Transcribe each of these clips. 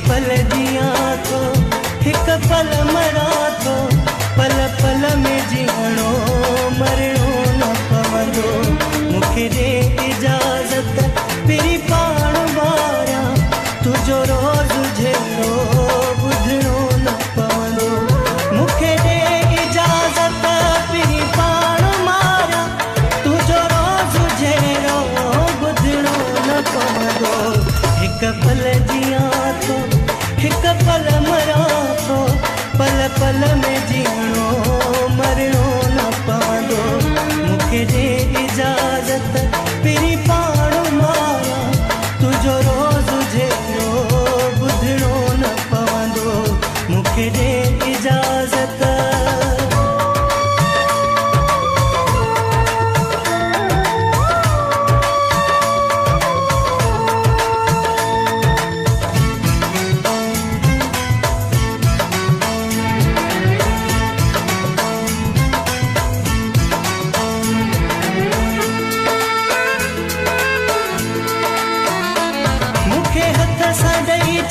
पल जिया थो हिक पल मरा थो पल पल में जीअणो मरणो न पवंदो मूंखे ॾे इजाज़त पहिरीं पाण वारियां तुंहिंजो रोज़ जहिड़ो ॿुधणो न पवंदो मूंखे ॾे इजाज़त पहिरीं पाण मारियां तुंहिंजो रोज़ जहिड़ो ॿुधणो न पवंदो हिक पल जिया थो हिक पल मरा थो पल पल में जीअणो मरणो न पवंदो मूंखे ॾे इजाज़त पहिरीं पाण मारियां तुंहिंजो रोज़ जहिड़ो ॿुधणो न पवंदो मूंखे ॾे इजाज़त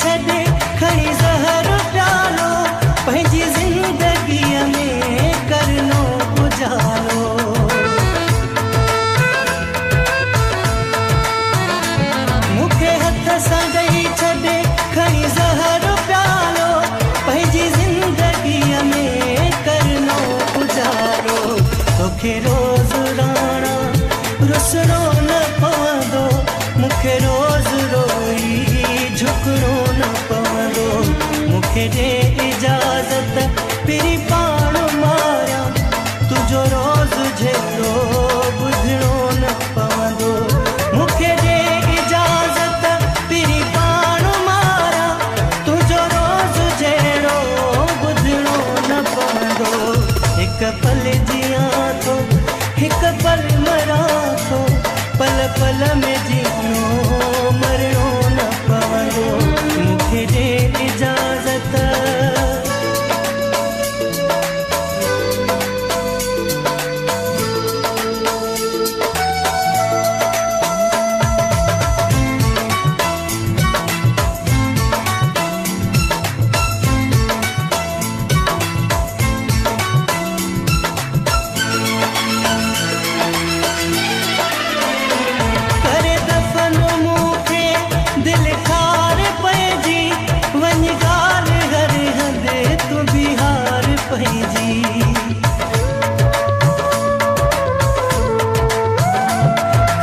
छॾे खणी ज़हर प्यालो पंहिंजी ज़िंदगीअ में करनो उजालो मूंखे हथ सां ॾेई छॾे खणी ज़हर प्यालो पंहिंजी ज़िंदगीअ में करनो उजालो तोखे रोज़ राणा रुसणो न पवंदो मूंखे रोज़ रोई झुकणो न पवंदो मूंखे ॾे इजाज़त पहिरीं पाण मारियां तुंहिंजो रोज़ जहिड़ो ॿुधणो न पवंदो मूंखे ॾे इजाज़त पहिरीं पाण मारियां तुंहिंजो रोज़ जहिड़ो ॿुधणो न पवंदो हिक पल जिया थो हिक पल मरा थो पल पल में जीअणो मरणो न पवंदो मूंखे ॾे इजाज़त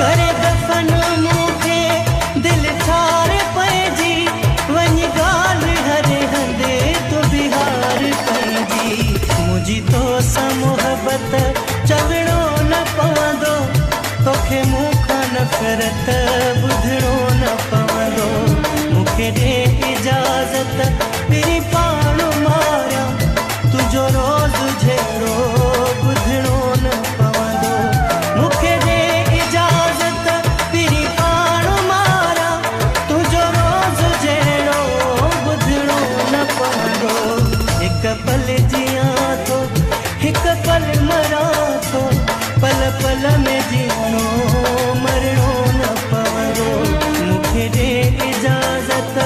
करे दफ़न मूंखे दिल ठार पइजी वञ ॻाल्हि हरे हंधे तूं बिहार पइजी मुंहिंजी तोसां मोहबत चवणो न पवंदो तोखे मूंखां नफ़रत ॿुधणो न पवंदो मूंखे ॾे इजाज़त पहिरीं पाण मारियां तुंहिंजो रोज़ जहिड़ो ॿुधणो न पवंदो मूंखे ॾे इजाज़त पहिरीं पाण मारियां तुंहिंजो रोज़ जहिड़ो ॿुधणो न पवंदो हिक पल जिया थो हिक पल मरा थो पल पल में जीअणो मरणो न पवंदो मूंखे ॾे इजाज़त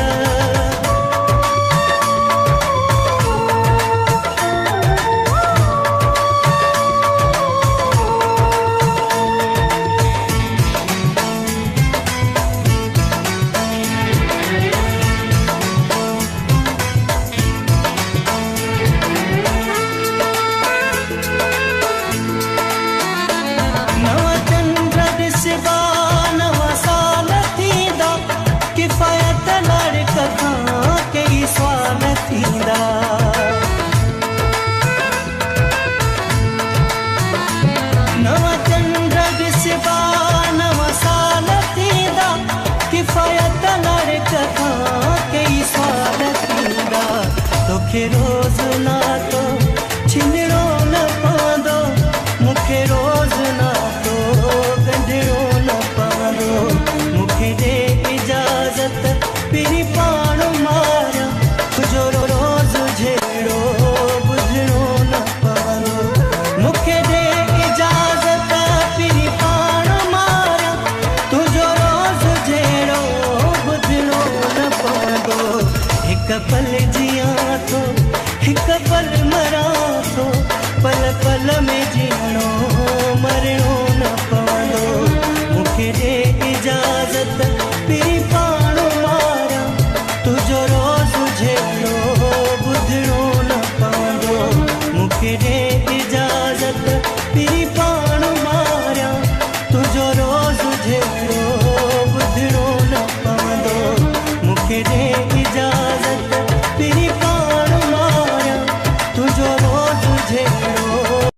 नव चंद्र में जीअण